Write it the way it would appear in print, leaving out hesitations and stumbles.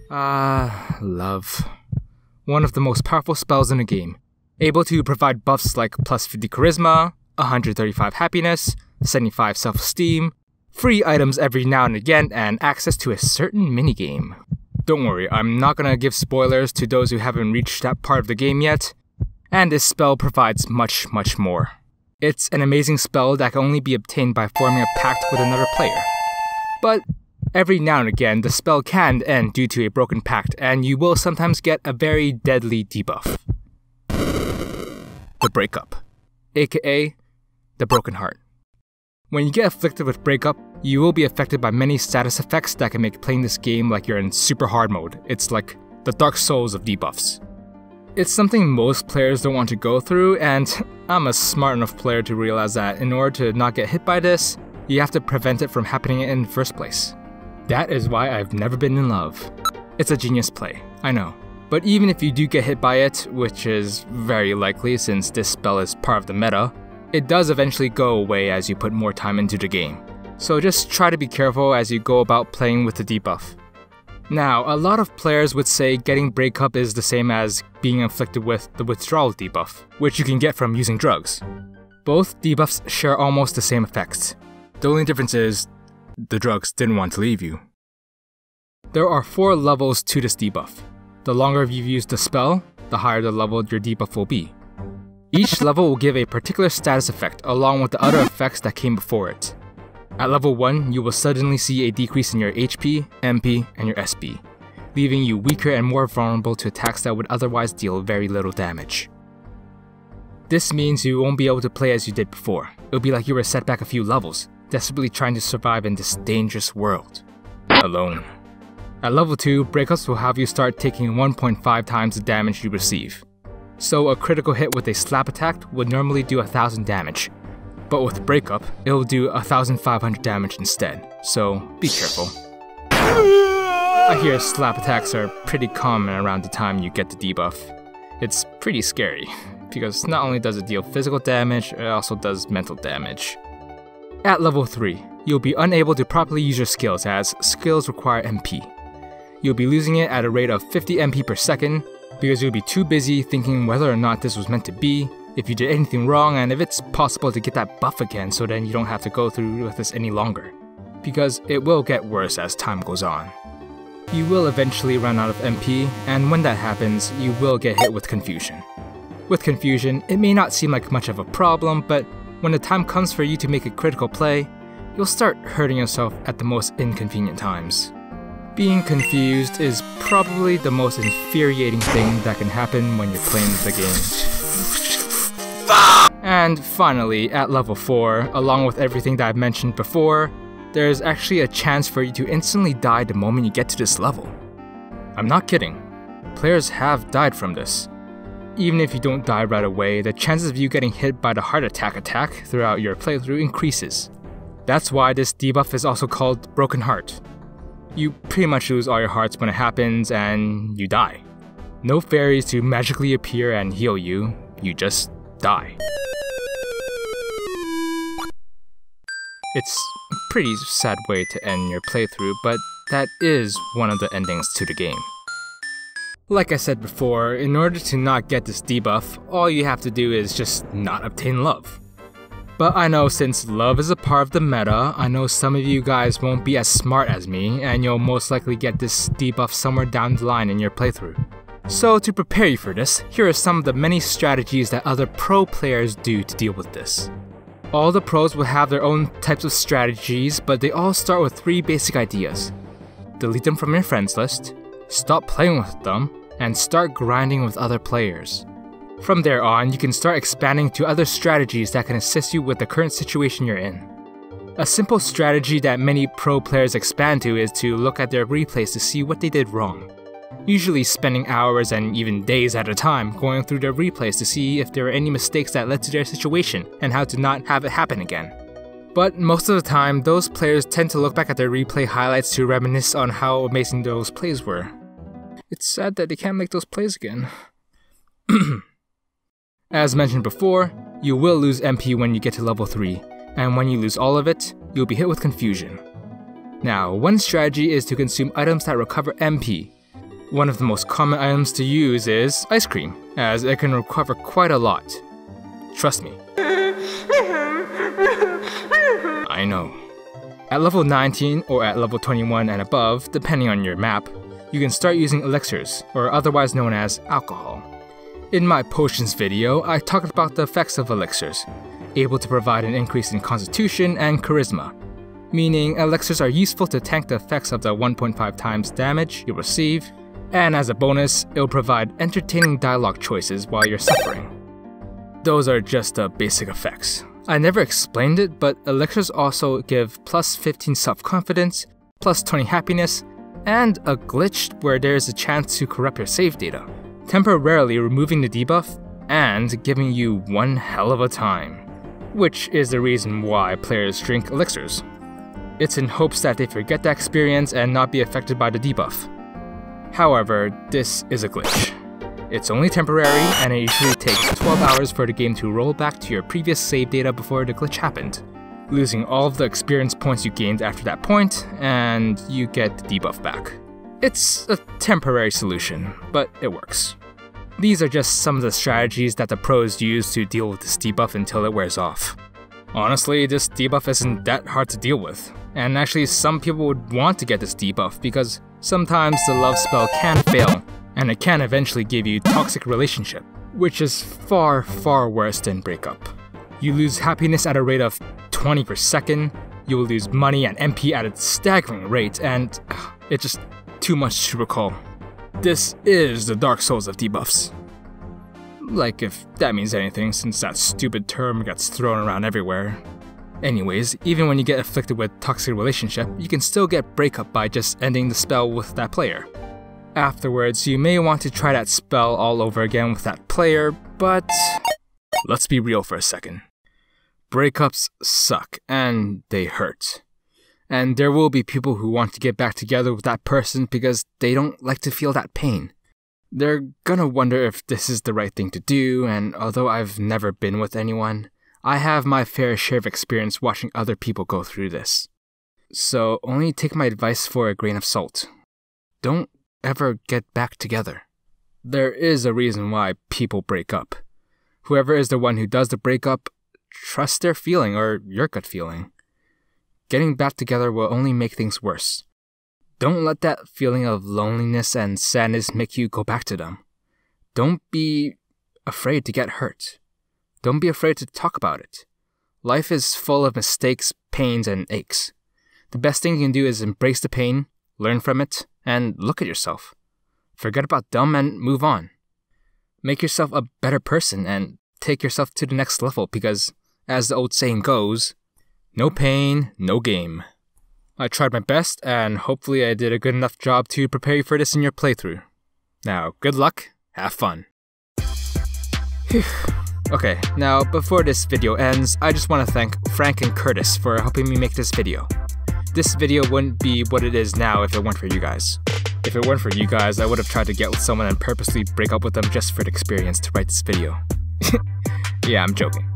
Love. One of the most powerful spells in the game. Able to provide buffs like plus 50 charisma, 135 happiness, 75 self-esteem, free items every now and again, and access to a certain minigame. Don't worry, I'm not gonna give spoilers to those who haven't reached that part of the game yet, and this spell provides much, much more. It's an amazing spell that can only be obtained by forming a pact with another player. But every now and again, the spell can end due to a broken pact, and you will sometimes get a very deadly debuff. The Breakup, aka the Broken Heart. When you get afflicted with Breakup, you will be affected by many status effects that can make playing this game like you're in super hard mode. It's like the Dark Souls of debuffs. It's something most players don't want to go through, and I'm a smart enough player to realize that in order to not get hit by this, you have to prevent it from happening in the first place. That is why I've never been in love. It's a genius play, I know. But even if you do get hit by it, which is very likely since this spell is part of the meta, it does eventually go away as you put more time into the game. So just try to be careful as you go about playing with the debuff. Now, a lot of players would say getting Breakup is the same as being afflicted with the withdrawal debuff, which you can get from using drugs. Both debuffs share almost the same effects. The only difference is, the drugs didn't want to leave you. There are 4 levels to this debuff. The longer you've used the spell, the higher the level your debuff will be. Each level will give a particular status effect along with the other effects that came before it. At level 1, you will suddenly see a decrease in your HP, MP, and your SP, leaving you weaker and more vulnerable to attacks that would otherwise deal very little damage. This means you won't be able to play as you did before. It'll be like you were set back a few levels, desperately trying to survive in this dangerous world. Alone. At level 2, Breakups will have you start taking 1.5 times the damage you receive. So a critical hit with a slap attack would normally do 1000 damage. But with Breakup, it'll do 1500 damage instead, so be careful. I hear slap attacks are pretty common around the time you get the debuff. It's pretty scary, because not only does it deal physical damage, it also does mental damage. At level 3, you'll be unable to properly use your skills as skills require MP. You'll be losing it at a rate of 50 MP per second, because you'll be too busy thinking whether or not this was meant to be, if you did anything wrong, and if it's possible to get that buff again so then you don't have to go through with this any longer. Because it will get worse as time goes on. You will eventually run out of MP, and when that happens, you will get hit with confusion. With confusion, it may not seem like much of a problem, but when the time comes for you to make a critical play, you'll start hurting yourself at the most inconvenient times. Being confused is probably the most infuriating thing that can happen when you're playing the game. And finally, at level 4, along with everything that I've mentioned before, there's actually a chance for you to instantly die the moment you get to this level. I'm not kidding. Players have died from this. Even if you don't die right away, the chances of you getting hit by the heart attack throughout your playthrough increases. That's why this debuff is also called Broken Heart. You pretty much lose all your hearts when it happens and you die. No fairies to magically appear and heal you, you just die. It's a pretty sad way to end your playthrough, but that is one of the endings to the game. Like I said before, in order to not get this debuff, all you have to do is just not obtain love. But I know since love is a part of the meta, I know some of you guys won't be as smart as me, and you'll most likely get this debuff somewhere down the line in your playthrough. So to prepare you for this, here are some of the many strategies that other pro players do to deal with this. All the pros will have their own types of strategies, but they all start with 3 basic ideas. Delete them from your friends list, stop playing with them, and start grinding with other players. From there on, you can start expanding to other strategies that can assist you with the current situation you're in. A simple strategy that many pro players expand to is to look at their replays to see what they did wrong. Usually spending hours and even days at a time going through their replays to see if there were any mistakes that led to their situation and how to not have it happen again. But most of the time, those players tend to look back at their replay highlights to reminisce on how amazing those plays were. It's sad that they can't make those plays again. As mentioned before, you will lose MP when you get to level 3, and when you lose all of it, you'll be hit with confusion. Now, one strategy is to consume items that recover MP, One of the most common items to use is ice cream, as it can recover quite a lot. Trust me. I know. At level 19 or at level 21 and above, depending on your map, you can start using elixirs, or otherwise known as alcohol. In my potions video, I talked about the effects of elixirs, able to provide an increase in constitution and charisma, meaning elixirs are useful to tank the effects of the 1.5 times damage you receive, and as a bonus, it'll provide entertaining dialogue choices while you're suffering. Those are just the basic effects. I never explained it, but elixirs also give plus 15 self-confidence, plus 20 happiness, and a glitch where there is a chance to corrupt your save data, temporarily removing the debuff and giving you one hell of a time, which is the reason why players drink elixirs. It's in hopes that they forget the experience and not be affected by the debuff. However, this is a glitch. It's only temporary, and it usually takes 12 hours for the game to roll back to your previous save data before the glitch happened, losing all of the experience points you gained after that point, and you get the debuff back. It's a temporary solution, but it works. These are just some of the strategies that the pros use to deal with this debuff until it wears off. Honestly, this debuff isn't that hard to deal with, and actually some people would want to get this debuff because sometimes the love spell can fail, and it can eventually give you toxic relationship, which is far, far worse than breakup. You lose happiness at a rate of 20 per second, you will lose money and MP at a staggering rate, and it's just too much to recall. This is the Dark Souls of debuffs. Like if that means anything, since that stupid term gets thrown around everywhere. Anyways, even when you get afflicted with toxic relationship, you can still get breakup by just ending the spell with that player. Afterwards, you may want to try that spell all over again with that player, but let's be real for a second. Breakups suck, and they hurt. And there will be people who want to get back together with that person because they don't like to feel that pain. They're gonna wonder if this is the right thing to do, and although I've never been with anyone, I have my fair share of experience watching other people go through this. So only take my advice for a grain of salt. Don't ever get back together. There is a reason why people break up. Whoever is the one who does the breakup, trust their feeling or your gut feeling. Getting back together will only make things worse. Don't let that feeling of loneliness and sadness make you go back to them. Don't be afraid to get hurt. Don't be afraid to talk about it. Life is full of mistakes, pains, and aches. The best thing you can do is embrace the pain, learn from it, and look at yourself. Forget about them and move on. Make yourself a better person and take yourself to the next level because, as the old saying goes, no pain, no game. I tried my best, and hopefully I did a good enough job to prepare you for this in your playthrough. Now, good luck, have fun. Okay, now before this video ends, I just want to thank Frank and Curtis for helping me make this video. This video wouldn't be what it is now if it weren't for you guys. If it weren't for you guys, I would have tried to get with someone and purposely break up with them just for the experience to write this video. Yeah, I'm joking.